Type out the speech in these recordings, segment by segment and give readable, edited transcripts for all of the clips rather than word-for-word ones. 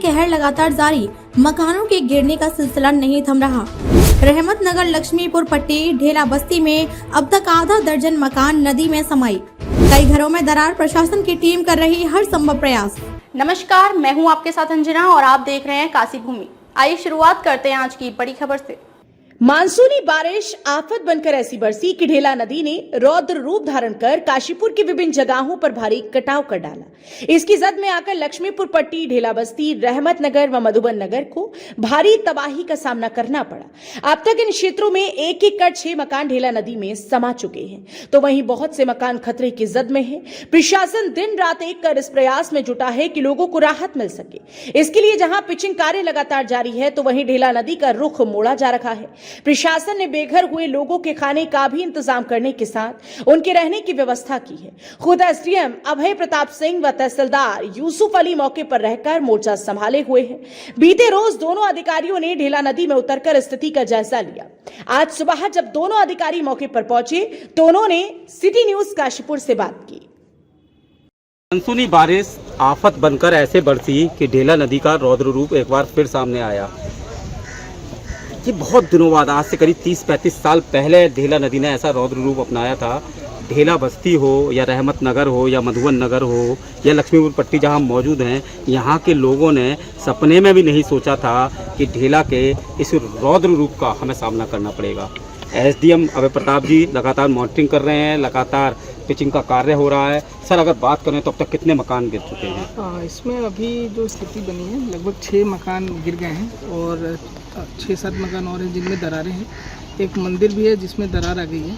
कहर लगातार जारी, मकानों के गिरने का सिलसिला नहीं थम रहा। रहमत नगर लक्ष्मीपुर पट्टी ढेला बस्ती में अब तक आधा दर्जन मकान नदी में समाई। कई घरों में दरार, प्रशासन की टीम कर रही हर संभव प्रयास। नमस्कार, मैं हूं आपके साथ अंजना और आप देख रहे हैं काशी भूमि। आइए शुरुआत करते हैं आज की बड़ी खबर से। मानसूनी बारिश आफत बनकर ऐसी बरसी कि ढेला नदी ने रौद्र रूप धारण कर काशीपुर की विभिन्न जगहों पर भारी कटाव कर डाला। इसकी जद में आकर लक्ष्मीपुर पट्टी, ढेला बस्ती, रहमत नगर व मधुबन नगर को भारी तबाही का सामना करना पड़ा। अब तक इन क्षेत्रों में एक कर 6 मकान ढेला नदी में समा चुके हैं, तो वहीं बहुत से मकान खतरे की जद में है। प्रशासन दिन रात एक कर इस प्रयास में जुटा है कि लोगों को राहत मिल सके। इसके लिए जहां पिचिंग कार्य लगातार जारी है, तो वहीं ढेला नदी का रुख मोड़ा जा रहा है। प्रशासन ने बेघर हुए लोगों के खाने का भी इंतजाम करने के साथ उनके रहने की व्यवस्था की है। खुद एसडीएम अभय प्रताप सिंह व तहसीलदार यूसुफ अली मौके पर रहकर मोर्चा संभाले हुए हैं। बीते रोज दोनों अधिकारियों ने ढेला नदी में उतरकर स्थिति का जायजा लिया। आज सुबह जब दोनों अधिकारी मौके पर पहुंचे तो उन्होंने सिटी न्यूज काशीपुर से बात की। मानसूनी बारिश आफत बनकर ऐसे बरसी कि ढेला नदी का रौद्र रूप एक बार फिर सामने आया। ये बहुत दिनों बाद, आज से करीब 30-35 साल पहले ढेला नदी ने ऐसा रौद्र रूप अपनाया था। ढेला बस्ती हो या रहमत नगर हो या मधुबन नगर हो या लक्ष्मीपुर पट्टी जहाँ हम मौजूद हैं, यहाँ के लोगों ने सपने में भी नहीं सोचा था कि ढेला के इस रौद्र रूप का हमें सामना करना पड़ेगा। एसडीएम अभय प्रताप जी लगातार मॉनिटरिंग कर रहे हैं, लगातार पिचिंग का कार्य हो रहा है। सर, अगर बात करें तो अब तक कितने मकान गिर चुके हैं? इसमें अभी जो स्थिति बनी है, लगभग 6 मकान गिर गए हैं और 6-7 मकान और हैं जिनमें दरारें हैं। एक मंदिर भी है जिसमें दरार आ गई है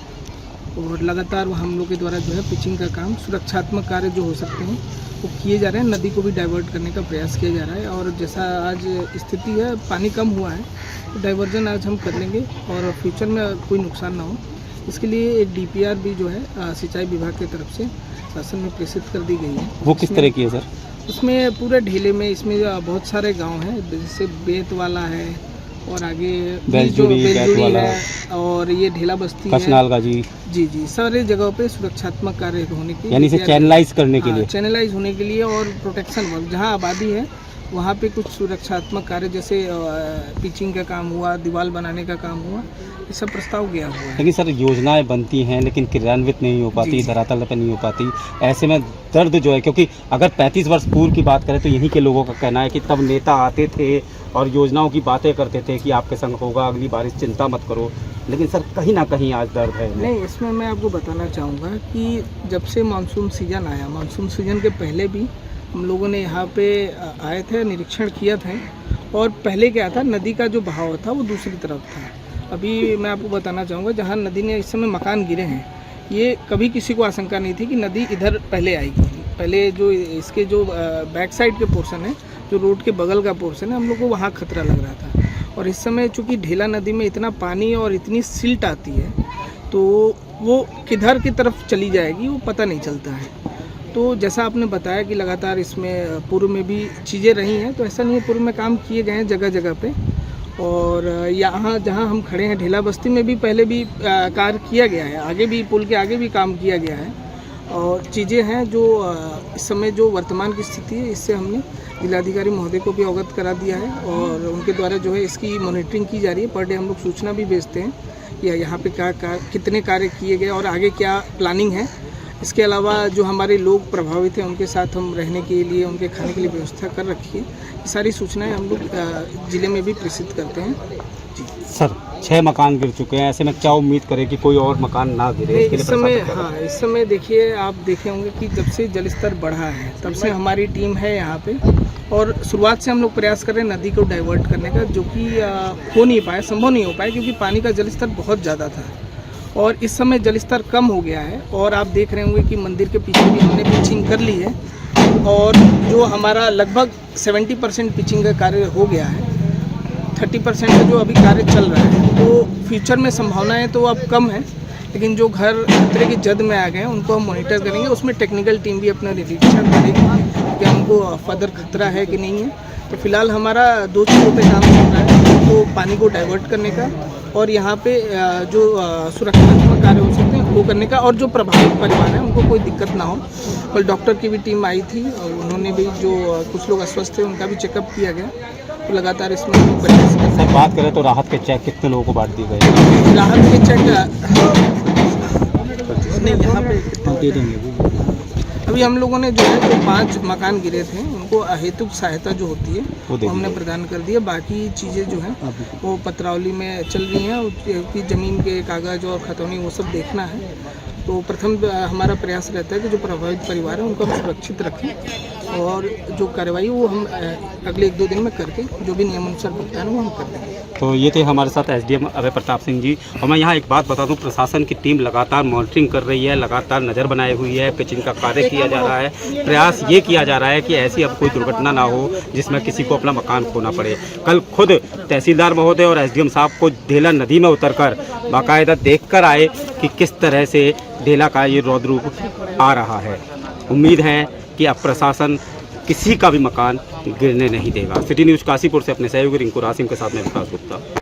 और लगातार हम लोग के द्वारा जो है पिचिंग का काम, सुरक्षात्मक कार्य जो हो सकते हैं वो किए जा रहे हैं। नदी को भी डाइवर्ट करने का प्रयास किया जा रहा है और जैसा आज स्थिति है, पानी कम हुआ है तो डाइवर्जन आज हम कर लेंगे और फ्यूचर में कोई नुकसान ना हो, इसके लिए एक डीपीआर भी जो है सिंचाई विभाग की तरफ से शासन में प्रेषित कर दी गई है। वो किस तरह की है सर? उसमें पूरे ढेले में इसमें बहुत सारे गांव हैं, जैसे बेत वाला है और आगे बेलजुड़ी है और ये ढेला बस्ती है जी, सारे जगहों पे सुरक्षात्मक कार्य होने के, यानी से चैनलाइज करने के लिए, चैनलाइज होने के लिए और प्रोटेक्शन वर्क, जहाँ आबादी है वहाँ पे कुछ सुरक्षात्मक कार्य जैसे पिचिंग का काम हुआ, दीवार बनाने का काम हुआ, ये सब प्रस्ताव गया हुआ है। लेकिन सर, योजनाएं बनती हैं लेकिन क्रियान्वित नहीं हो पाती, धरातल पर नहीं हो पाती। ऐसे में दर्द जो है, क्योंकि अगर 35 वर्ष पूर्व की बात करें तो यहीं के लोगों का कहना है कि तब नेता आते थे और योजनाओं की बातें करते थे कि आपके संग होगा, अगली बारिश चिंता मत करो। लेकिन सर, कहीं ना कहीं आज दर्द है। नहीं, इसमें मैं आपको बताना चाहूँगा कि जब से मानसून सीजन आया, मानसून सीजन के पहले भी हम लोगों ने यहाँ पे आए थे, निरीक्षण किया था और पहले क्या था, नदी का जो बहाव था वो दूसरी तरफ था। अभी मैं आपको बताना चाहूँगा, जहाँ नदी ने इस समय मकान गिरे हैं, ये कभी किसी को आशंका नहीं थी कि नदी इधर पहले आएगी। पहले जो इसके जो बैक साइड के पोर्शन है, जो रोड के बगल का पोर्शन है, हम लोग को वहाँ खतरा लग रहा था। और इस समय चूँकि ढेला नदी में इतना पानी और इतनी सिल्ट आती है तो वो किधर की तरफ चली जाएगी वो पता नहीं चलता है। तो जैसा आपने बताया कि लगातार इसमें पूर्व में भी चीज़ें रही हैं, तो ऐसा नहीं है, पूर्व में काम किए गए हैं जगह जगह पे। और यहाँ जहाँ हम खड़े हैं ढेला बस्ती में भी पहले भी कार्य किया गया है, आगे भी पुल के आगे भी काम किया गया है और चीज़ें हैं जो इस समय जो वर्तमान की स्थिति है, इससे हमने जिलाधिकारी महोदय को भी अवगत करा दिया है और उनके द्वारा जो है इसकी मॉनिटरिंग की जा रही है। पर डे हम लोग सूचना भी भेजते हैं कि यहाँ पे कितने कार्य किए गए और आगे क्या प्लानिंग है। इसके अलावा जो हमारे लोग प्रभावित हैं उनके साथ हम रहने के लिए, उनके खाने के लिए व्यवस्था कर रखी है। ये सारी सूचनाएं हम लोग जिले में भी प्रेषित करते हैं जी। सर, 6 मकान गिर चुके हैं, ऐसे में क्या उम्मीद करें कि कोई और मकान ना गिरे? इस समय देखिए, आप देखे होंगे कि जब से जलस्तर बढ़ा है तब से हमारी टीम है यहाँ पे और शुरुआत से हम लोग प्रयास कर रहे हैं नदी को डाइवर्ट करने का, जो कि हो नहीं पाया, संभव नहीं हो पाया क्योंकि पानी का जलस्तर बहुत ज़्यादा था और इस समय जलस्तर कम हो गया है। और आप देख रहे होंगे कि मंदिर के पीछे भी हमने पिचिंग कर ली है और जो हमारा लगभग 70% पिचिंग का कार्य हो गया है, 30% का जो अभी कार्य चल रहा है। तो फ्यूचर में संभावनाएं तो अब कम है, लेकिन जो घर खतरे की जद में आ गए हैं उनको हम मॉनिटर करेंगे। उसमें टेक्निकल टीम भी अपना निरीक्षण करेगी कि हमको फर्दर खतरा है कि नहीं है। तो फिलहाल हमारा 2 चीज़ों पे काम चल रहा है, तो पानी को डाइवर्ट करने का और यहाँ पे जो सुरक्षात्मक कार्य हो सकते हैं वो करने का, और जो प्रभावित परिवार है उनको कोई दिक्कत ना हो। कल डॉक्टर की भी टीम आई थी और उन्होंने भी जो कुछ लोग अस्वस्थ थे उनका भी चेकअप किया गया, तो लगातार इसमें प्रयास कर। सर बात करें तो राहत के चेक कितने लोगों को बांट दिए गए? राहत के चेक नहीं, यहाँ पे दे देंगे। अभी हम लोगों ने जो है जो 5 मकान गिरे थे उनको अहेतुक सहायता जो होती है वो हमने प्रदान कर दी है। बाकी चीज़ें जो हैं वो पत्रावली में चल रही हैं, उसकी ज़मीन के कागज़ और खतौनी वो सब देखना है। तो प्रथम हमारा प्रयास रहता है कि जो प्रभावित परिवार है उनको हम सुरक्षित रखें, और जो कार्रवाई वो हम अगले 1-2 दिन में करके जो भी नियमानुसार भुगतान है वो हम कर देंगे। तो ये थे हमारे साथ एसडीएम अभय प्रताप सिंह जी। और मैं यहाँ एक बात बता दूँ, प्रशासन की टीम लगातार मॉनिटरिंग कर रही है, लगातार नज़र बनाए हुई है, पिचिंग का कार्य किया जा रहा है। प्रयास ये किया जा रहा है कि ऐसी अब कोई दुर्घटना ना हो जिसमें किसी को अपना मकान खोना पड़े। कल खुद तहसीलदार महोदय और एसडीएम साहब को ढेला नदी में उतरकर बाकायदा देखकर आए कि किस तरह से ढेला का ये रौद्र रूप आ रहा है। उम्मीद है कि अब प्रशासन किसी का भी मकान गिरने नहीं देगा। सिटी न्यूज़ काशीपुर से अपने सहयोगी रिंकू रासिम के साथ में विकास गुप्ता।